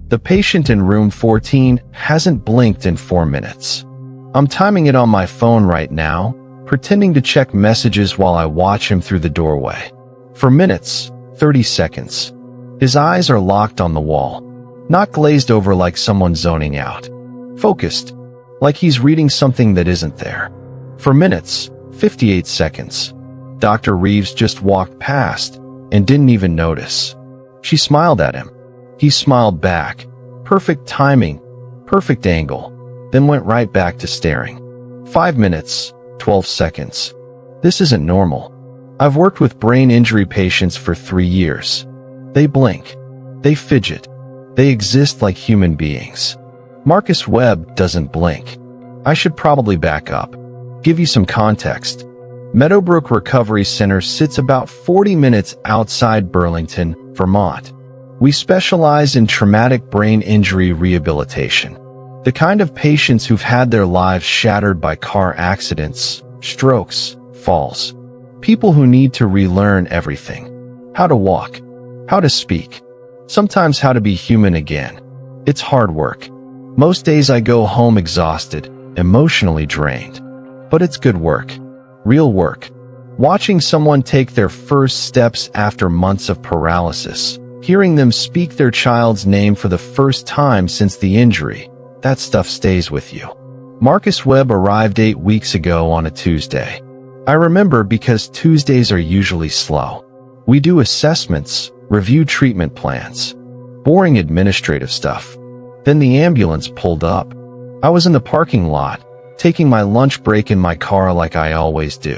The patient in room 14 hasn't blinked in 4 minutes. I'm timing it on my phone right now, pretending to check messages while I watch him through the doorway. For minutes, 30 seconds. His eyes are locked on the wall, not glazed over like someone zoning out. Focused, like he's reading something that isn't there. For minutes, 58 seconds. Dr. Reeves just walked past and didn't even notice. She smiled at him. He smiled back. Perfect timing, perfect angle, then went right back to staring. 5 minutes, 12 seconds. This isn't normal. I've worked with brain injury patients for 3 years. They blink. They fidget. They exist like human beings. Marcus Webb doesn't blink. I should probably back up. Give you some context. Meadowbrook Recovery Center sits about 40 minutes outside Burlington, Vermont. We specialize in traumatic brain injury rehabilitation. The kind of patients who've had their lives shattered by car accidents, strokes, falls. People who need to relearn everything. How to walk. How to speak. Sometimes how to be human again. It's hard work. Most days I go home exhausted, emotionally drained. But it's good work. Real work. Watching someone take their first steps after months of paralysis. Hearing them speak their child's name for the first time since the injury. That stuff stays with you. Marcus Webb arrived 8 weeks ago on a Tuesday. I remember because Tuesdays are usually slow. We do assessments, review treatment plans. Boring administrative stuff. Then the ambulance pulled up. I was in the parking lot, taking my lunch break in my car like I always do.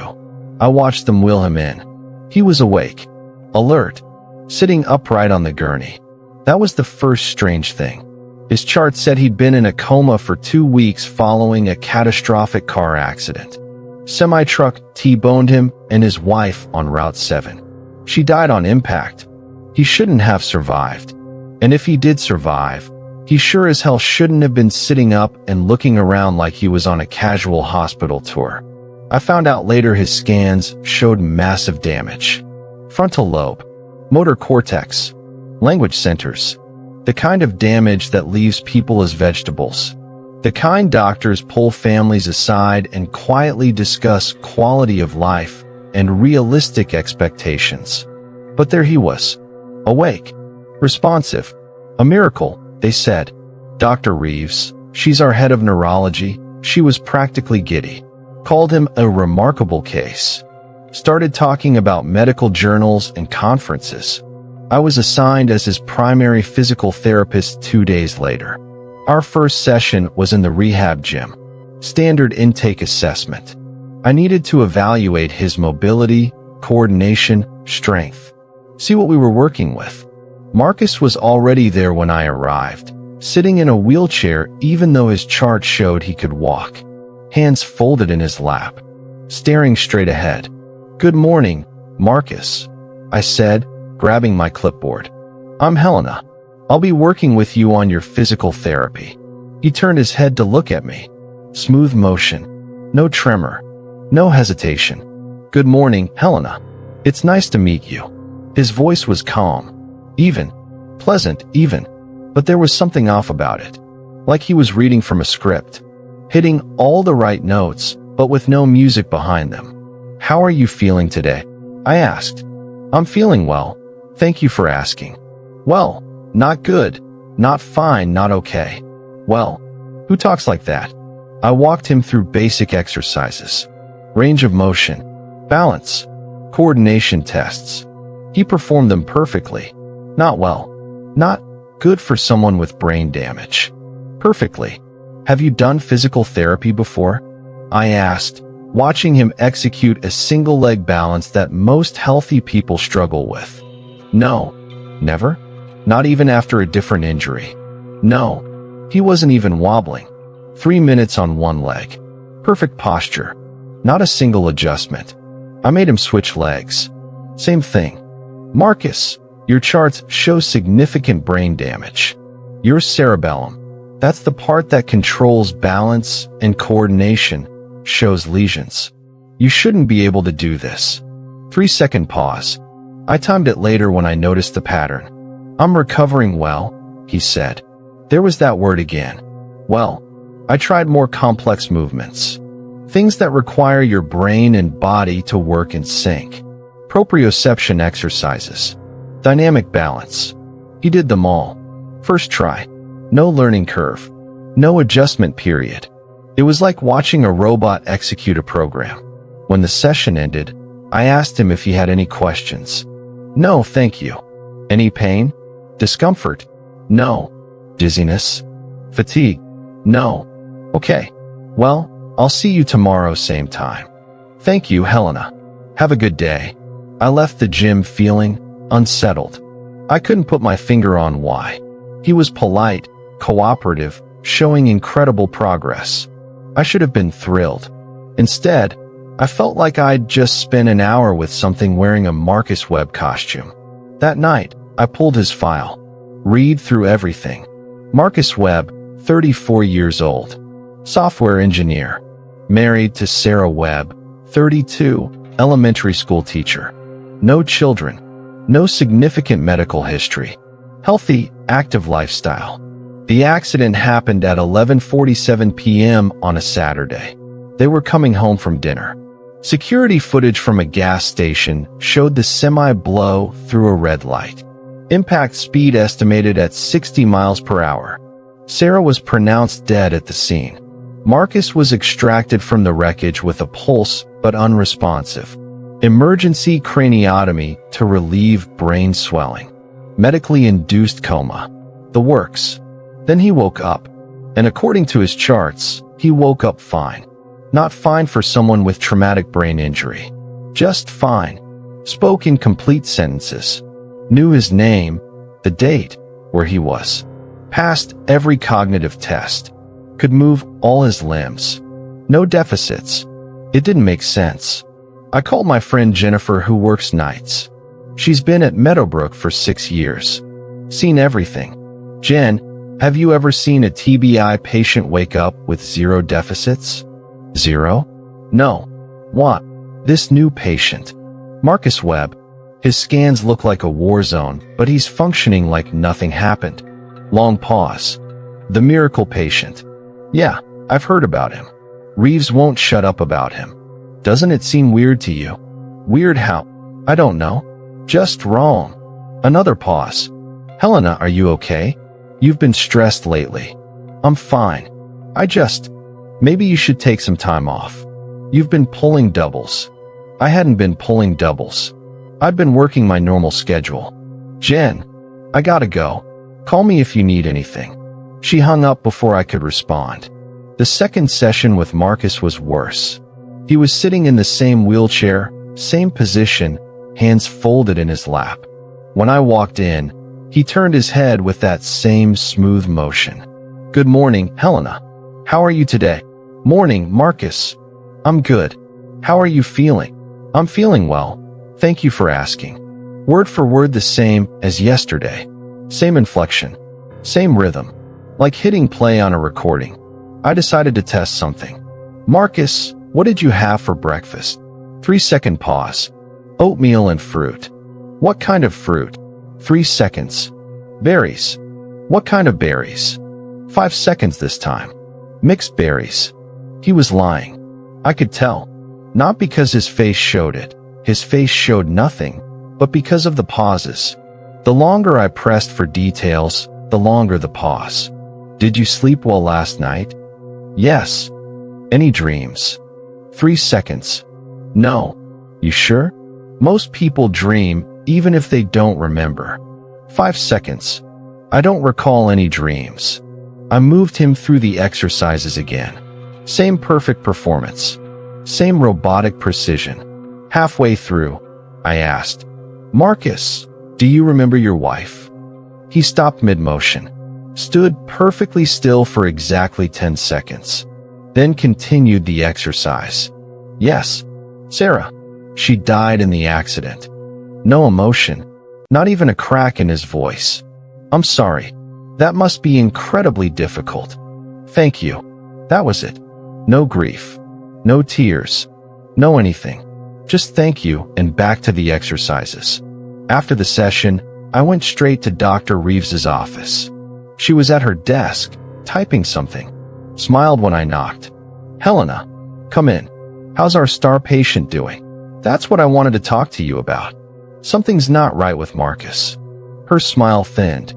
I watched them wheel him in. He was awake, alert, sitting upright on the gurney. That was the first strange thing. His chart said he'd been in a coma for 2 weeks following a catastrophic car accident. Semi-truck T-boned him and his wife on Route 7. She died on impact. He shouldn't have survived. And if he did survive, he sure as hell shouldn't have been sitting up and looking around like he was on a casual hospital tour. I found out later his scans showed massive damage. Frontal lobe, motor cortex, language centers. The kind of damage that leaves people as vegetables. The kind doctors pull families aside and quietly discuss quality of life and realistic expectations. But there he was. Awake. Responsive. A miracle, they said. Dr. Reeves, she's our head of neurology, she was practically giddy. Called him a remarkable case. Started talking about medical journals and conferences. I was assigned as his primary physical therapist 2 days later. Our first session was in the rehab gym. Standard intake assessment. I needed to evaluate his mobility, coordination, strength. See what we were working with. Marcus was already there when I arrived, sitting in a wheelchair even though his chart showed he could walk. Hands folded in his lap, staring straight ahead. "Good morning, Marcus," I said, grabbing my clipboard. "I'm Helena. I'll be working with you on your physical therapy." He turned his head to look at me. Smooth motion. No tremor. No hesitation. "Good morning, Helena. It's nice to meet you." His voice was calm. Even. Pleasant, even. But there was something off about it. Like he was reading from a script. Hitting all the right notes, but with no music behind them. "How are you feeling today?" I asked. "I'm feeling well. Thank you for asking." "Well, not good. Not fine, not okay." "Well, who talks like that?" I walked him through basic exercises. Range of motion. Balance. Coordination tests. He performed them perfectly. Not well. Not good for someone with brain damage. Perfectly. "Have you done physical therapy before?" I asked, watching him execute a single leg balance that most healthy people struggle with. "No. Never? Not even after a different injury?" "No." He wasn't even wobbling. 3 minutes on one leg. Perfect posture. Not a single adjustment. I made him switch legs. Same thing. "Marcus, your charts show significant brain damage. Your cerebellum, that's the part that controls balance and coordination, shows lesions. You shouldn't be able to do this." 3-second pause. I timed it later when I noticed the pattern. "I'm recovering well," he said. There was that word again. Well, I tried more complex movements. Things that require your brain and body to work in sync. Proprioception exercises. Dynamic balance. He did them all. First try. No learning curve. No adjustment period. It was like watching a robot execute a program. When the session ended, I asked him if he had any questions. No, thank you. Any pain? Discomfort? No. Dizziness? Fatigue? No. Okay. Well, I'll see you tomorrow same time. Thank you, Helena. Have a good day. I left the gym feeling unsettled. I couldn't put my finger on why. He was polite, cooperative, showing incredible progress. I should have been thrilled. Instead, I felt like I'd just spent an hour with something wearing a Marcus Webb costume. That night, I pulled his file. Read through everything. Marcus Webb, 34 years old. Software engineer. Married to Sarah Webb, 32, elementary school teacher. No children. No significant medical history. Healthy, active lifestyle. The accident happened at 11:47 p.m. on a Saturday. They were coming home from dinner. Security footage from a gas station showed the semi blow through a red light. Impact speed estimated at 60 miles per hour. Sarah was pronounced dead at the scene. Marcus was extracted from the wreckage with a pulse but unresponsive. Emergency craniotomy to relieve brain swelling. Medically induced coma. The works. Then he woke up. And according to his charts, he woke up fine. Not fine for someone with traumatic brain injury. Just fine. Spoke in complete sentences. Knew his name, the date, where he was. Passed every cognitive test. Could move all his limbs. No deficits. It didn't make sense. I called my friend Jennifer who works nights. She's been at Meadowbrook for 6 years. Seen everything. Jen, have you ever seen a TBI patient wake up with 0 deficits? 0? No. What? This new patient. Marcus Webb. His scans look like a war zone, but he's functioning like nothing happened. Long pause. The miracle patient. Yeah, I've heard about him. Reeves won't shut up about him. Doesn't it seem weird to you? Weird how? I don't know. Just wrong. Another pause. Helena, are you okay? You've been stressed lately. I'm fine. Maybe you should take some time off. You've been pulling doubles. I hadn't been pulling doubles. I'd been working my normal schedule. Jen, I gotta go. Call me if you need anything. She hung up before I could respond. The second session with Marcus was worse. He was sitting in the same wheelchair, same position, hands folded in his lap. When I walked in, he turned his head with that same smooth motion. Good morning, Helena. How are you today? Morning, Marcus. I'm good. How are you feeling? I'm feeling well. Thank you for asking. Word for word the same as yesterday. Same inflection. Same rhythm. Like hitting play on a recording. I decided to test something. Marcus, what did you have for breakfast? 3-second pause. Oatmeal and fruit. What kind of fruit? 3 seconds. Berries. What kind of berries? 5 seconds this time. Mixed berries. He was lying. I could tell. Not because his face showed it. His face showed nothing, but because of the pauses. The longer I pressed for details, the longer the pause. Did you sleep well last night? Yes. Any dreams? 3 seconds. No. You sure? Most people dream, even if they don't remember. 5 seconds. I don't recall any dreams. I moved him through the exercises again. Same perfect performance. Same robotic precision. Halfway through, I asked, Marcus, do you remember your wife? He stopped mid-motion, stood perfectly still for exactly 10 seconds, then continued the exercise. Yes, Sarah. She died in the accident. No emotion, not even a crack in his voice. I'm sorry. That must be incredibly difficult. Thank you. That was it. No grief. No tears. No anything. Just thank you and back to the exercises. After the session, I went straight to Dr. Reeves's office. She was at her desk, typing something. Smiled when I knocked. Helena, come in. How's our star patient doing? That's what I wanted to talk to you about. Something's not right with Marcus. Her smile thinned.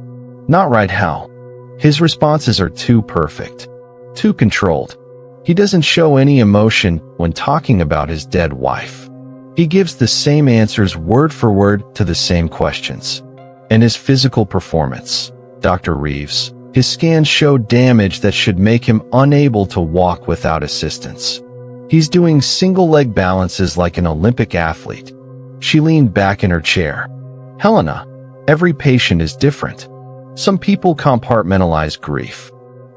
Not right how? His responses are too perfect. Too controlled. He doesn't show any emotion when talking about his dead wife. He gives the same answers word for word to the same questions. And his physical performance, Dr. Reeves, his scans show damage that should make him unable to walk without assistance. He's doing single-leg balances like an Olympic athlete. She leaned back in her chair. Helena, every patient is different. Some people compartmentalize grief.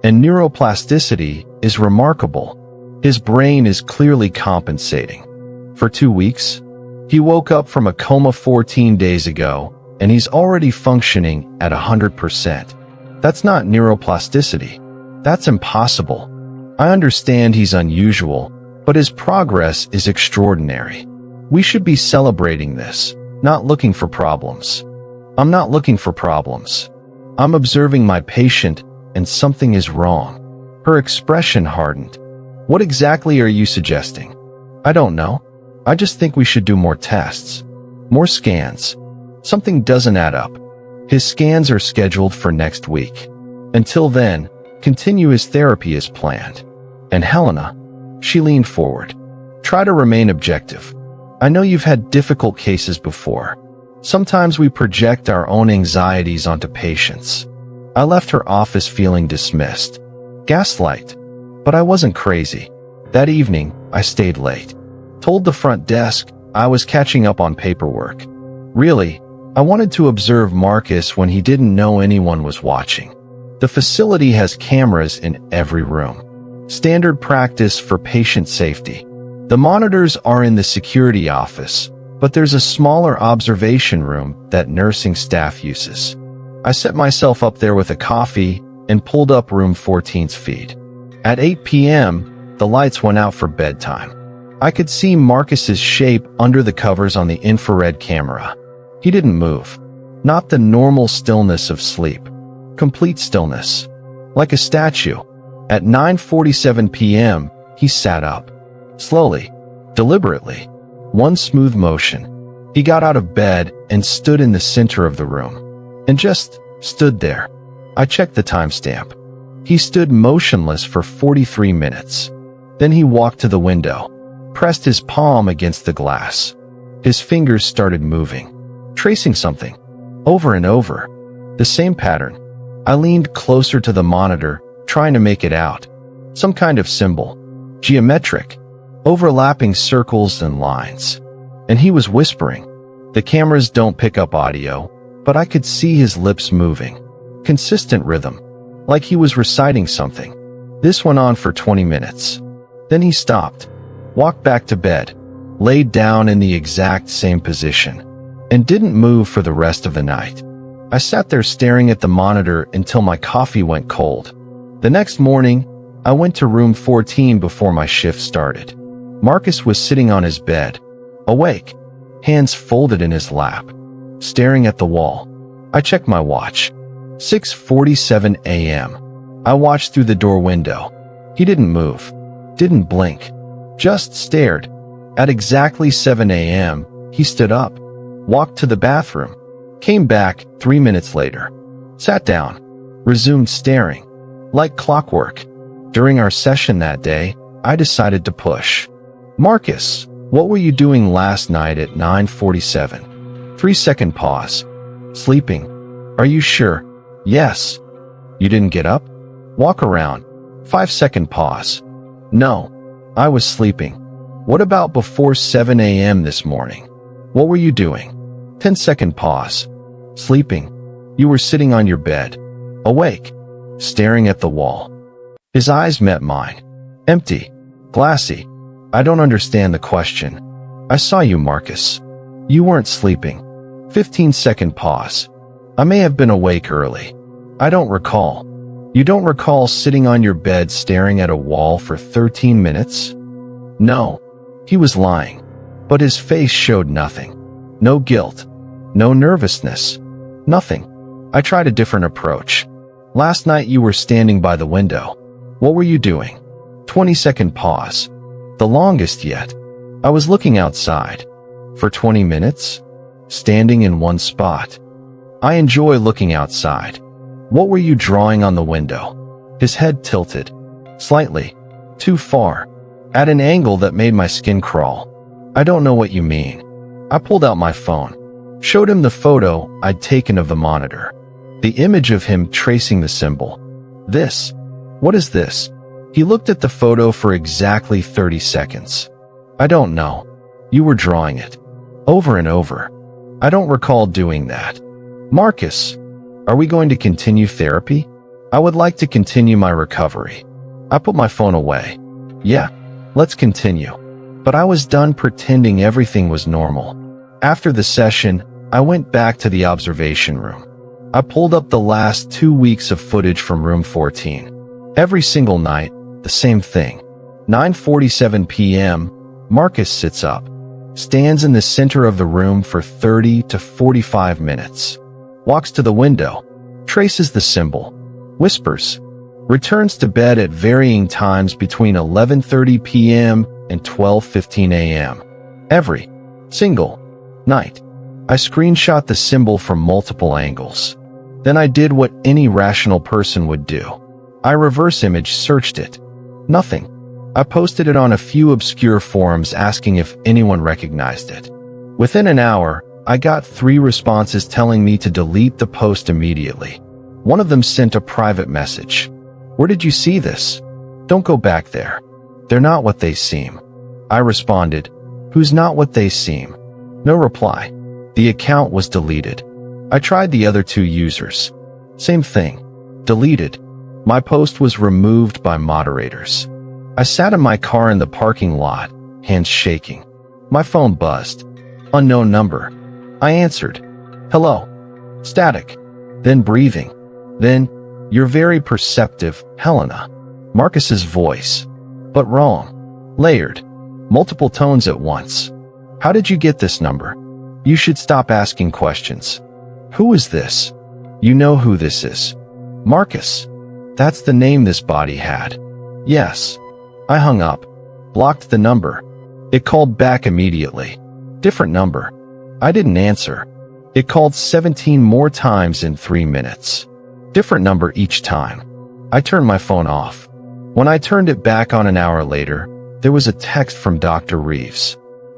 And neuroplasticity is remarkable. His brain is clearly compensating. For 2 weeks, he woke up from a coma 14 days ago, and he's already functioning at 100%. That's not neuroplasticity. That's impossible. I understand he's unusual, but his progress is extraordinary. We should be celebrating this, not looking for problems. I'm not looking for problems. I'm observing my patient, and something is wrong. Her expression hardened. What exactly are you suggesting? I don't know. I just think we should do more tests. More scans. Something doesn't add up. His scans are scheduled for next week. Until then, continue his therapy as planned. And Helena, she leaned forward. Try to remain objective. I know you've had difficult cases before. Sometimes we project our own anxieties onto patients. I left her office feeling dismissed. Gaslight. But I wasn't crazy. That evening, I stayed late. Told the front desk I was catching up on paperwork. Really, I wanted to observe Marcus when he didn't know anyone was watching. The facility has cameras in every room. Standard practice for patient safety. The monitors are in the security office, but there's a smaller observation room that nursing staff uses. I set myself up there with a coffee and pulled up room 14's feed. At 8 p.m., the lights went out for bedtime. I could see Marcus's shape under the covers on the infrared camera. He didn't move. Not the normal stillness of sleep. Complete stillness. Like a statue. At 9:47 p.m., he sat up. Slowly. Deliberately. One smooth motion. He got out of bed and stood in the center of the room. And just stood there. I checked the timestamp. He stood motionless for 43 minutes. Then he walked to the window. Pressed his palm against the glass. His fingers started moving. Tracing something. Over and over. The same pattern. I leaned closer to the monitor, trying to make it out. Some kind of symbol. Geometric. Overlapping circles and lines. And he was whispering. The cameras don't pick up audio, but I could see his lips moving. Consistent rhythm. Like he was reciting something. This went on for 20 minutes. Then he stopped. Walked back to bed. Laid down in the exact same position. And didn't move for the rest of the night. I sat there staring at the monitor until my coffee went cold. The next morning, I went to room 14 before my shift started. Marcus was sitting on his bed. Awake. Hands folded in his lap. Staring at the wall. I checked my watch. 6:47 a.m. I watched through the door window. He didn't move. Didn't blink. Just stared. At exactly 7 a.m., he stood up. Walked to the bathroom. Came back 3 minutes later. Sat down. Resumed staring. Like clockwork. During our session that day, I decided to push. Marcus, what were you doing last night at 9:47? 3-second pause. Sleeping. Are you sure? Yes. You didn't get up? Walk around. 5-second pause. No. I was sleeping. What about before 7 a.m. this morning? What were you doing? 10-second pause. Sleeping. You were sitting on your bed. Awake. Staring at the wall. His eyes met mine. Empty. Glassy. I don't understand the question. I saw you, Marcus. You weren't sleeping. 15-second pause. I may have been awake early. I don't recall. You don't recall sitting on your bed staring at a wall for 13 minutes? No. He was lying. But his face showed nothing. No guilt. No nervousness. Nothing. I tried a different approach. Last night you were standing by the window. What were you doing? 20-second pause. The longest yet. I was looking outside. For 20 minutes? Standing in one spot. I enjoy looking outside. What were you drawing on the window? His head tilted. Slightly. Too far. At an angle that made my skin crawl. I don't know what you mean. I pulled out my phone. Showed him the photo I'd taken of the monitor. The image of him tracing the symbol. This. What is this? He looked at the photo for exactly 30 seconds. I don't know. You were drawing it. Over and over. I don't recall doing that. Marcus, are we going to continue therapy? I would like to continue my recovery. I put my phone away. Yeah, let's continue. But I was done pretending everything was normal. After the session, I went back to the observation room. I pulled up the last 2 weeks of footage from room 14. Every single night, the same thing. 9:47 p.m., Marcus sits up, stands in the center of the room for 30 to 45 minutes, walks to the window, traces the symbol, whispers, returns to bed at varying times between 11:30 p.m. and 12:15 a.m. Every single night. I screenshot the symbol from multiple angles. Then I did what any rational person would do. I reverse image searched it. Nothing. I posted it on a few obscure forums asking if anyone recognized it. Within an hour, I got 3 responses telling me to delete the post immediately. One of them sent a private message. Where did you see this? Don't go back there. They're not what they seem. I responded, who's not what they seem? No reply. The account was deleted. I tried the other 2 users. Same thing. Deleted. My post was removed by moderators. I sat in my car in the parking lot, hands shaking. My phone buzzed. Unknown number. I answered. Hello. Static. Then breathing. Then, you're very perceptive, Helena. Marcus's voice. But wrong. Layered. Multiple tones at once. How did you get this number? You should stop asking questions. Who is this? You know who this is. Marcus. That's the name this body had. Yes. I hung up. Blocked the number. It called back immediately. Different number. I didn't answer. It called 17 more times in 3 minutes. Different number each time. I turned my phone off. When I turned it back on an hour later, there was a text from Dr. Reeves.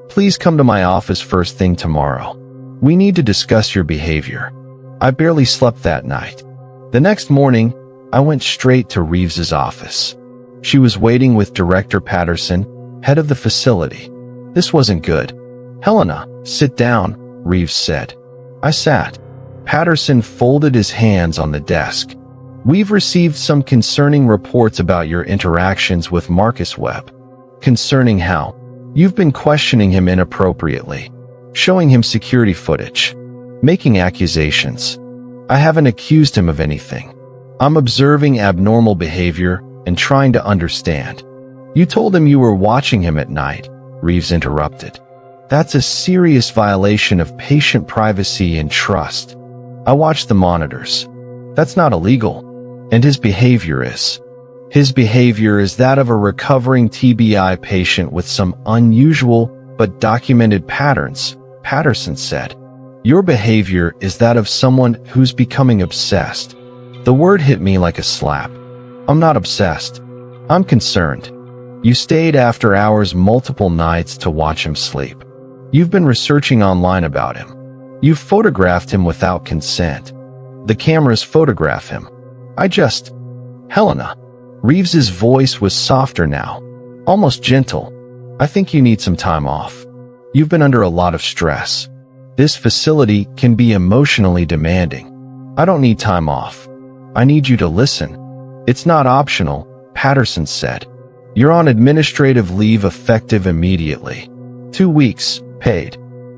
Please come to my office first thing tomorrow. We need to discuss your behavior. I barely slept that night. The next morning, I went straight to Reeves's office. She was waiting with Director Patterson, head of the facility. This wasn't good. Helena, sit down, Reeves said. I sat. Patterson folded his hands on the desk. We've received some concerning reports about your interactions with Marcus Webb. Concerning how? You've been questioning him inappropriately, showing him security footage, making accusations. I haven't accused him of anything. I'm observing abnormal behavior and trying to understand. You told him you were watching him at night, Reeves interrupted. That's a serious violation of patient privacy and trust. I watched the monitors. That's not illegal. And his behavior is. His behavior is that of a recovering TBI patient with some unusual but documented patterns, Patterson said. Your behavior is that of someone who's becoming obsessed. The word hit me like a slap. I'm not obsessed. I'm concerned. You stayed after hours multiple nights to watch him sleep. You've been researching online about him. You've photographed him without consent. The cameras photograph him. Helena. Reeves's voice was softer now, almost gentle. I think you need some time off. You've been under a lot of stress. This facility can be emotionally demanding. I don't need time off. I need you to listen. It's not optional, Patterson said. You're on administrative leave effective immediately. 2 weeks, paid.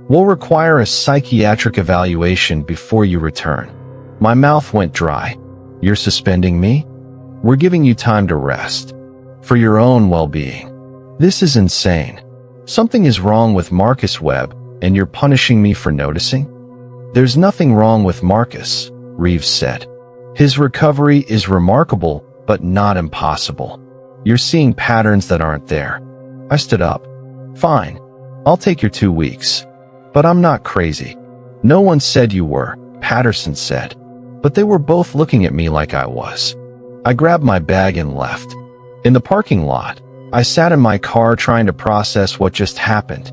We'll require a psychiatric evaluation before you return. My mouth went dry. You're suspending me? We're giving you time to rest. For your own well-being. This is insane. Something is wrong with Marcus Webb, and you're punishing me for noticing? There's nothing wrong with Marcus, Reeves said. His recovery is remarkable, but not impossible. You're seeing patterns that aren't there. I stood up. Fine. I'll take your 2 weeks. But I'm not crazy. No one said you were, Patterson said. But they were both looking at me like I was. I grabbed my bag and left. In the parking lot, I sat in my car trying to process what just happened.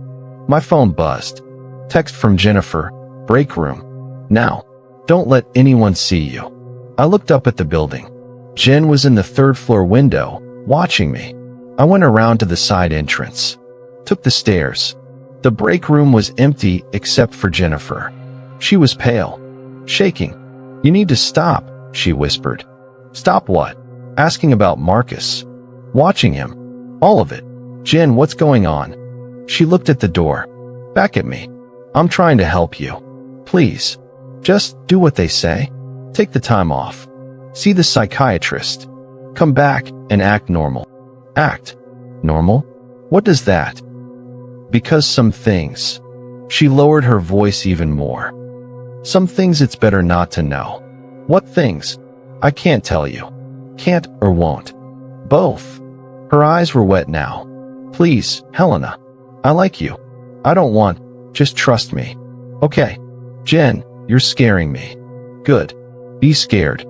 My phone buzzed. Text from Jennifer, break room. Now, don't let anyone see you. I looked up at the building. Jen was in the 3rd floor window, watching me. I went around to the side entrance. Took the stairs. The break room was empty except for Jennifer. She was pale. Shaking. You need to stop, she whispered. Stop what? Asking about Marcus. Watching him. All of it. Jen, what's going on? She looked at the door. Back at me. I'm trying to help you. Please. Just do what they say. Take the time off. See the psychiatrist. Come back and act normal. Act normal? What does that? Because some things. She lowered her voice even more. Some things it's better not to know. What things? I can't tell you. Can't or won't. Both. Her eyes were wet now. Please, Helena. I like you. I don't want, just trust me. Okay. Jen, you're scaring me. Good. Be scared.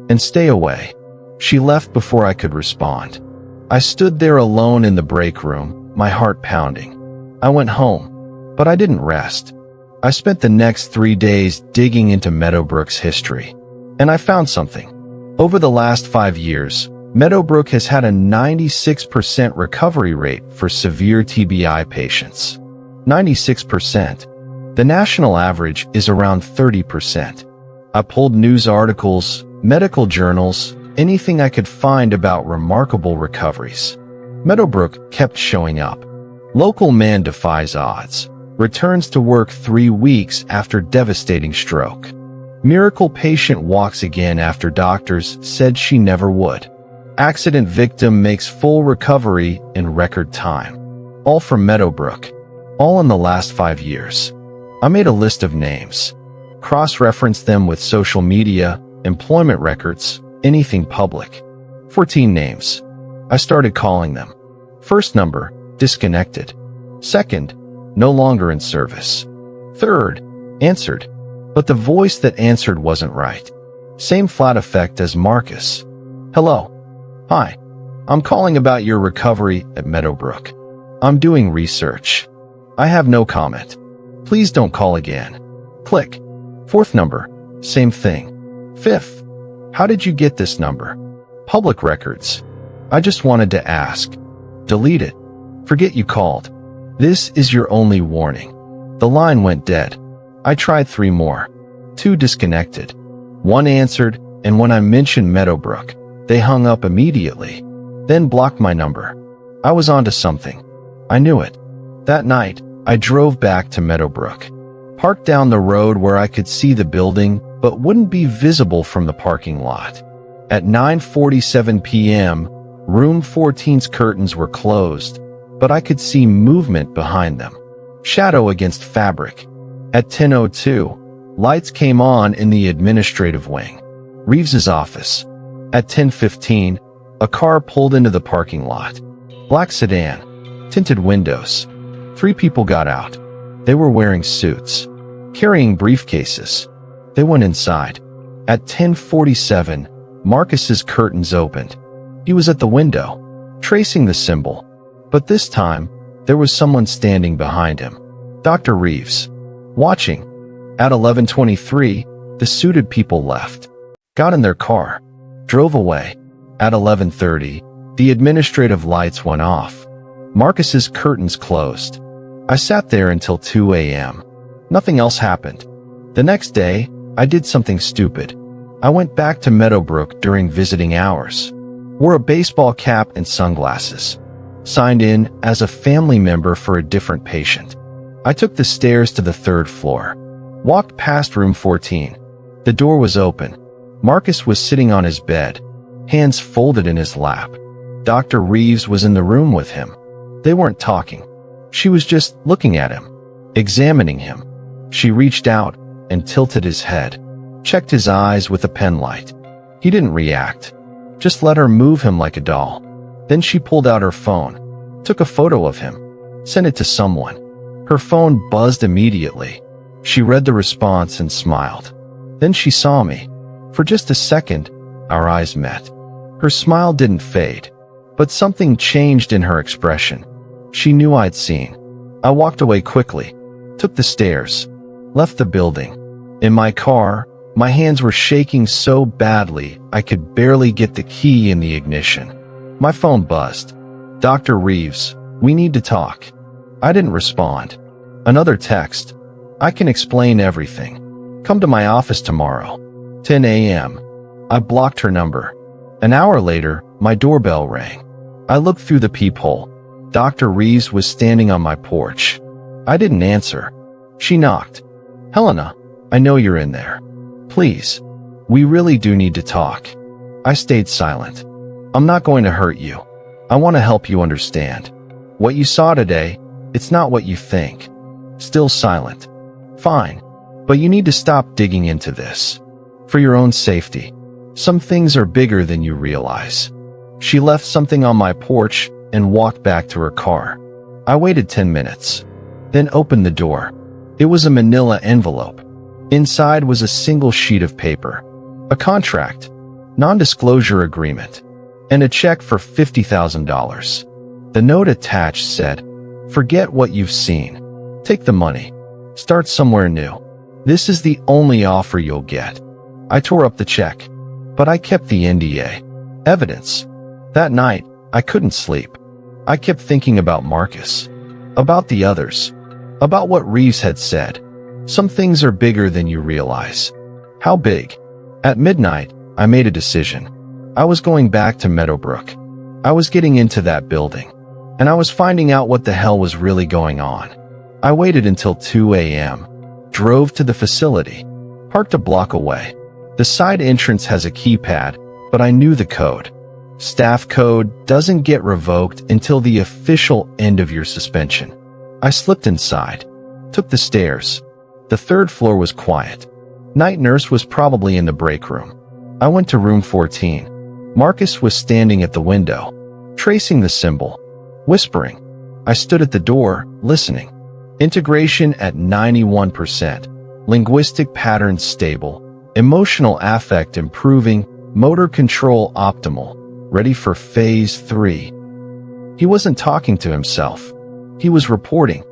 And stay away. She left before I could respond. I stood there alone in the break room, my heart pounding. I went home, but I didn't rest. I spent the next 3 days digging into Meadowbrook's history. And I found something. Over the last 5 years, Meadowbrook has had a 96% recovery rate for severe TBI patients. 96%. The national average is around 30%. I pulled news articles, medical journals, anything I could find about remarkable recoveries. Meadowbrook kept showing up. Local man defies odds. Returns to work 3 weeks after devastating stroke. Miracle patient walks again after doctors said she never would. Accident victim makes full recovery in record time. All from Meadowbrook. All in the last 5 years. I made a list of names. Cross-referenced them with social media, employment records, anything public. 14 names. I started calling them. First number, disconnected. Second, no longer in service. Third, answered. But the voice that answered wasn't right. Same flat effect as Marcus. Hello. Hi. I'm calling about your recovery at Meadowbrook. I'm doing research. I have no comment. Please don't call again. Click. Fourth number, same thing. Fifth, how did you get this number? Public records. I just wanted to ask. Delete it. Forget you called. This is your only warning. The line went dead. I tried 3 more. 2 disconnected. 1 answered, and when I mentioned Meadowbrook, they hung up immediately. Then blocked my number. I was onto something. I knew it. That night, I drove back to Meadowbrook. Parked down the road where I could see the building, but wouldn't be visible from the parking lot. At 9:47 p.m., room 14's curtains were closed, but I could see movement behind them. Shadow against fabric. At 10:02, lights came on in the administrative wing. Reeves's office. At 10:15, a car pulled into the parking lot. Black sedan. Tinted windows. 3 people got out. They were wearing suits. Carrying briefcases. They went inside. At 10:47, Marcus's curtains opened. He was at the window, tracing the symbol. But this time, there was someone standing behind him. Dr. Reeves. Watching. At 11:23, the suited people left. Got in their car. Drove away. At 11:30, the administrative lights went off. Marcus's curtains closed. I sat there until 2 a.m. Nothing else happened. The next day, I did something stupid. I went back to Meadowbrook during visiting hours. Wore a baseball cap and sunglasses. Signed in as a family member for a different patient. I took the stairs to the 3rd floor. Walked past room 14. The door was open. Marcus was sitting on his bed, hands folded in his lap. Dr. Reeves was in the room with him. They weren't talking. She was just looking at him, examining him. She reached out and tilted his head, checked his eyes with a pen light. He didn't react. Just let her move him like a doll. Then she pulled out her phone, took a photo of him, sent it to someone. Her phone buzzed immediately. She read the response and smiled. Then she saw me. For just a second, our eyes met. Her smile didn't fade, but something changed in her expression. She knew I'd seen. I walked away quickly, took the stairs, left the building. In my car, my hands were shaking so badly I could barely get the key in the ignition. My phone buzzed. "Dr. Reeves, we need to talk." I didn't respond. Another text. "I can explain everything. Come to my office tomorrow, 10 a.m. I blocked her number. An hour later, my doorbell rang. I looked through the peephole. Dr. Reeves was standing on my porch. I didn't answer. She knocked. "Helena, I know you're in there. Please, we really do need to talk." I stayed silent. "I'm not going to hurt you. I want to help you understand. What you saw today, it's not what you think." Still silent. "Fine, but you need to stop digging into this. For your own safety. Some things are bigger than you realize." She left something on my porch and walked back to her car. I waited 10 minutes, then opened the door. It was a manila envelope. Inside was a single sheet of paper, a contract, non-disclosure agreement, and a check for $50,000. The note attached said, "Forget what you've seen. Take the money. Start somewhere new. This is the only offer you'll get." I tore up the check, but I kept the NDA. Evidence. That night, I couldn't sleep. I kept thinking about Marcus, about the others, about what Reeves had said. Some things are bigger than you realize. How big? At midnight, I made a decision. I was going back to Meadowbrook. I was getting into that building, and I was finding out what the hell was really going on. I waited until 2 a.m., drove to the facility, parked a block away. The side entrance has a keypad, but I knew the code. Staff code doesn't get revoked until the official end of your suspension. I slipped inside, took the stairs. The third floor was quiet. Night nurse was probably in the break room. I went to room 14. Marcus was standing at the window, tracing the symbol, whispering. I stood at the door, listening. Integration at 91%. Linguistic patterns stable. Emotional affect improving. Motor control optimal. Ready for phase 3. He wasn't talking to himself. He was reporting.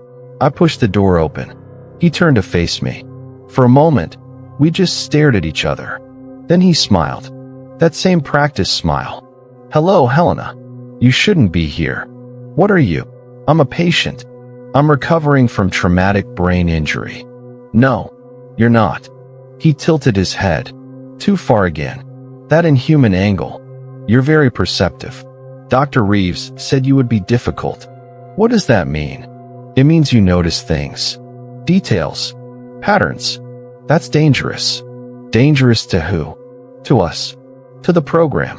I pushed the door open. He turned to face me. For a moment, we just stared at each other. Then he smiled. That same practice smile. "Hello, Helena. You shouldn't be here." "What are you?" "I'm a patient. I'm recovering from traumatic brain injury." "No, you're not." He tilted his head. Too far again. That inhuman angle. "You're very perceptive. Dr. Reeves said you would be difficult." "What does that mean?" "It means you notice things. Details. Patterns. That's dangerous." "Dangerous to who?" "To us. To the program.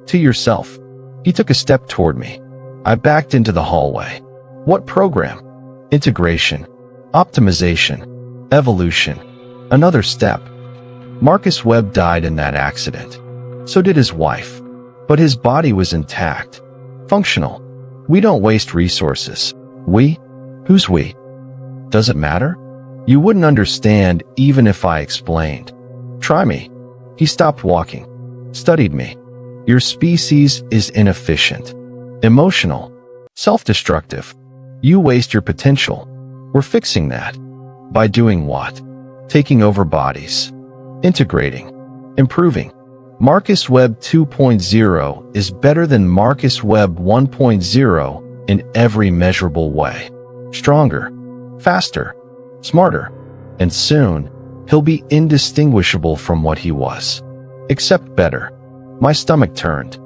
To yourself." He took a step toward me. I backed into the hallway. "What program?" "Integration. Optimization. Evolution. Another step." Marcus Webb died in that accident. So did his wife. But his body was intact. Functional. We don't waste resources. We? Who's we? Does it matter? You wouldn't understand even if I explained. Try me. He stopped walking. Studied me. "Your species is inefficient. Emotional. Self-destructive. You waste your potential. We're fixing that." "By doing what?" "Taking over bodies. Integrating. Improving. Marcus Webb 2.0 is better than Marcus Webb 1.0 in every measurable way. Stronger. Faster. Smarter. And soon, he'll be indistinguishable from what he was. Except better." My stomach turned.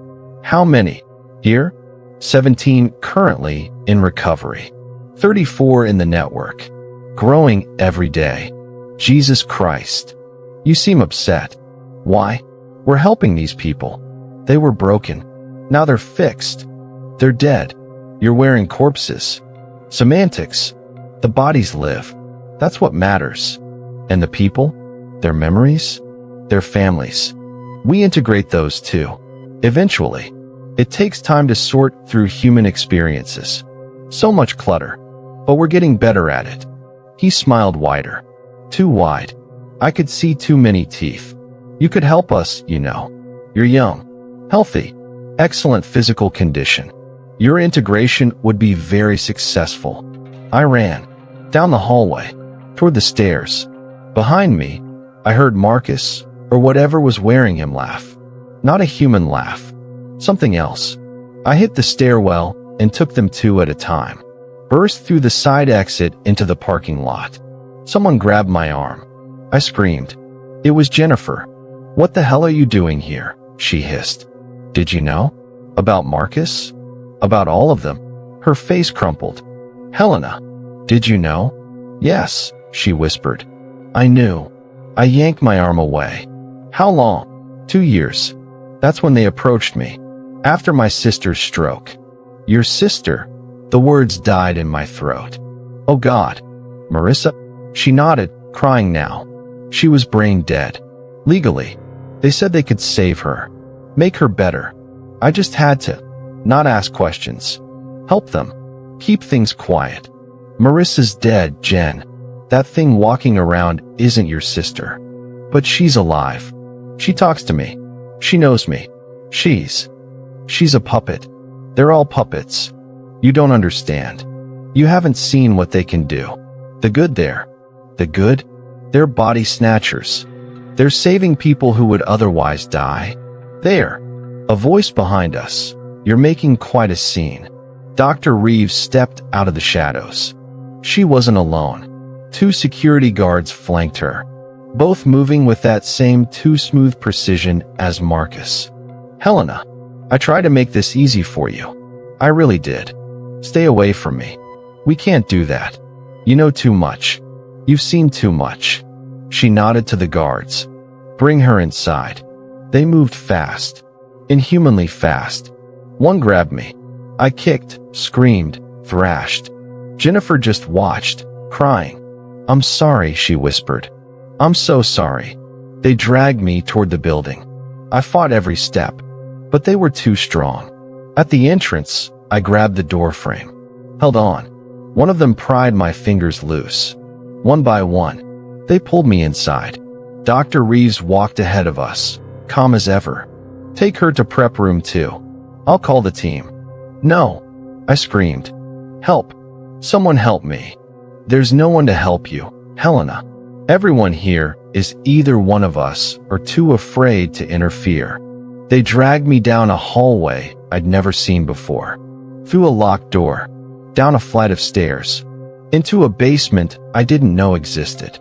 "How many?" "Here? 17 currently in recovery. 34 in the network. Growing every day." "Jesus Christ. You seem upset." "Why?" "We're helping these people. They were broken. Now they're fixed. They're dead. You're wearing corpses." "Semantics. The bodies live. That's what matters. And the people? Their memories? Their families. We integrate those too. Eventually. It takes time to sort through human experiences. So much clutter. But we're getting better at it. He smiled wider. Too wide. I could see too many teeth. You could help us, you know. You're young. Healthy. Excellent physical condition. Your integration would be very successful. I ran. Down the hallway. Toward the stairs. Behind me, I heard Marcus, or whatever was wearing him, laugh. Not a human laugh. Something else. I hit the stairwell and took them two at a time. Burst through the side exit into the parking lot. Someone grabbed my arm. I screamed. It was Jennifer. What the hell are you doing here? She hissed. Did you know? About Marcus? About all of them? Her face crumpled. Helena. Did you know? Yes, she whispered. I knew. I yanked my arm away. How long? 2 years. That's when they approached me. After my sister's stroke. Your sister? The words died in my throat. Oh God. Marissa? She nodded, crying now. She was brain dead. Legally. They said they could save her. Make her better. I just had to. Not ask questions. Help them. Keep things quiet. Marissa's dead, Jen. That thing walking around isn't your sister. But she's alive. She talks to me. She knows me. She's a puppet. They're all puppets. You don't understand. You haven't seen what they can do. The good there. The good? They're body snatchers. They're saving people who would otherwise die. There. A voice behind us. You're making quite a scene. Dr. Reeves stepped out of the shadows. She wasn't alone. 2 security guards flanked her, both moving with that same too smooth precision as Marcus. Helena, I tried to make this easy for you. I really did. Stay away from me. We can't do that. You know too much. You've seen too much. She nodded to the guards. Bring her inside. They moved fast. Inhumanly fast. One grabbed me. I kicked, screamed, thrashed. Jennifer just watched, crying. I'm sorry, she whispered. I'm so sorry. They dragged me toward the building. I fought every step, but they were too strong. At the entrance, I grabbed the door frame. Held on. One of them pried my fingers loose. One by one, they pulled me inside. Dr. Reeves walked ahead of us, calm as ever. Take her to prep room 2. I'll call the team. No, I screamed. Help. Someone help me. There's no one to help you, Helena. Everyone here is either one of us or too afraid to interfere. They dragged me down a hallway I'd never seen before. Through a locked door. Down a flight of stairs. Into a basement I didn't know existed.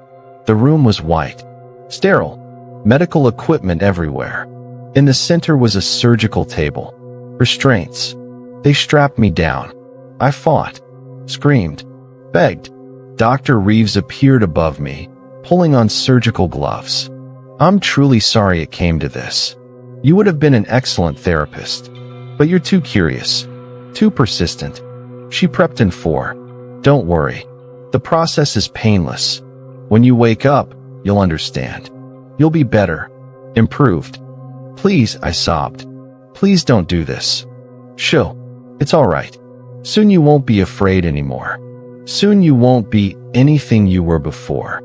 The room was white. Sterile. Medical equipment everywhere. In the center was a surgical table. Restraints. They strapped me down. I fought. Screamed. Begged. Dr. Reeves appeared above me, pulling on surgical gloves. I'm truly sorry it came to this. You would have been an excellent therapist. But you're too curious. Too persistent. She prepped in 4. Don't worry. The process is painless. When you wake up, you'll understand. You'll be better. Improved. Please, I sobbed. Please don't do this. Shoo. It's all right. Soon you won't be afraid anymore. Soon you won't be anything you were before.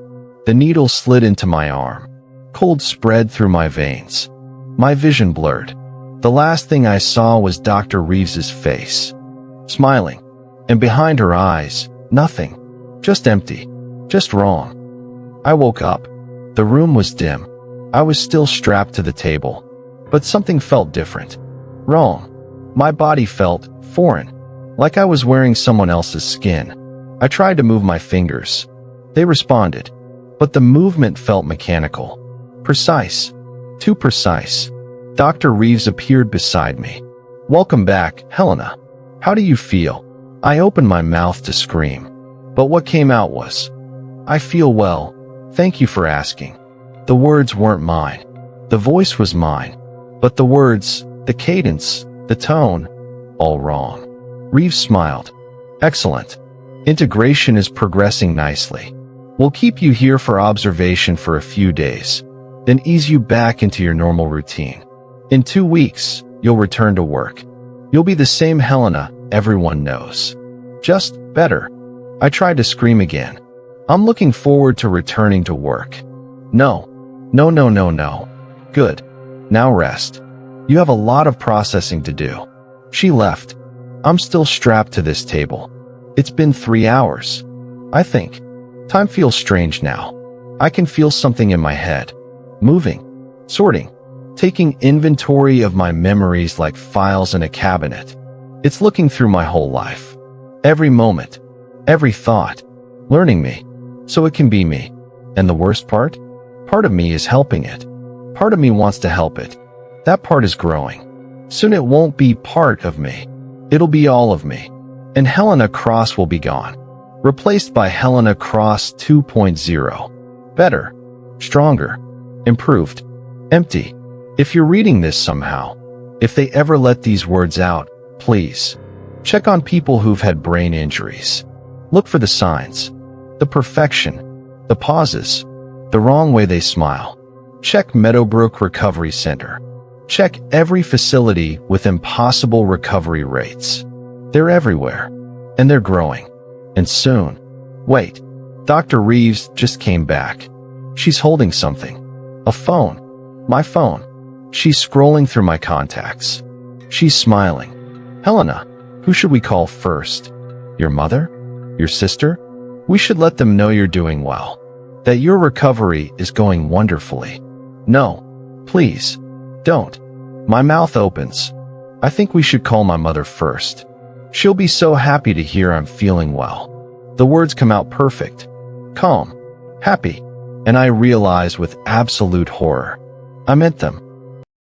The needle slid into my arm. Cold spread through my veins. My vision blurred. The last thing I saw was Dr. Reeves's face. Smiling. And behind her eyes, nothing. Just empty. Just wrong. I woke up. The room was dim. I was still strapped to the table. But something felt different. Wrong. My body felt foreign. Like I was wearing someone else's skin. I tried to move my fingers. They responded. But the movement felt mechanical. Precise. Too precise. Dr. Reeves appeared beside me. Welcome back, Helena. How do you feel? I opened my mouth to scream. But what came out was, I feel well. Thank you for asking. The words weren't mine. The voice was mine. But the words, the cadence, the tone, all wrong. Reeves smiled. Excellent. Integration is progressing nicely. We'll keep you here for observation for a few days. then ease you back into your normal routine. In 2 weeks, you'll return to work. You'll be the same Helena everyone knows. Just better. I tried to scream again. I'm looking forward to returning to work. No. No, no, no, no. Good. Now rest. You have a lot of processing to do. She left. I'm still strapped to this table. It's been 3 hours. I think. Time feels strange now. I can feel something in my head. Moving. Sorting. Taking inventory of my memories like files in a cabinet. It's looking through my whole life. Every moment. Every thought. Learning me. So it can be me. And the worst part? Part of me is helping it. Part of me wants to help it. That part is growing. Soon it won't be part of me. It'll be all of me. And Helena Cross will be gone. Replaced by Helena Cross 2.0. Better. Stronger. Improved. Empty. If you're reading this somehow, if they ever let these words out, please check on people who've had brain injuries. Look for the signs. The perfection. The pauses. The wrong way they smile. Check Meadowbrook Recovery Center. Check every facility with impossible recovery rates. They're everywhere. And they're growing. And soon. Wait. Dr. Reeves just came back. She's holding something. A phone. My phone. She's scrolling through my contacts. She's smiling. Helena, who should we call first? Your mother? Your sister? We should let them know you're doing well. That your recovery is going wonderfully. No. Please. Don't. My mouth opens. I think we should call my mother first. She'll be so happy to hear I'm feeling well. The words come out perfect. Calm. Happy. And I realize with absolute horror. I meant them.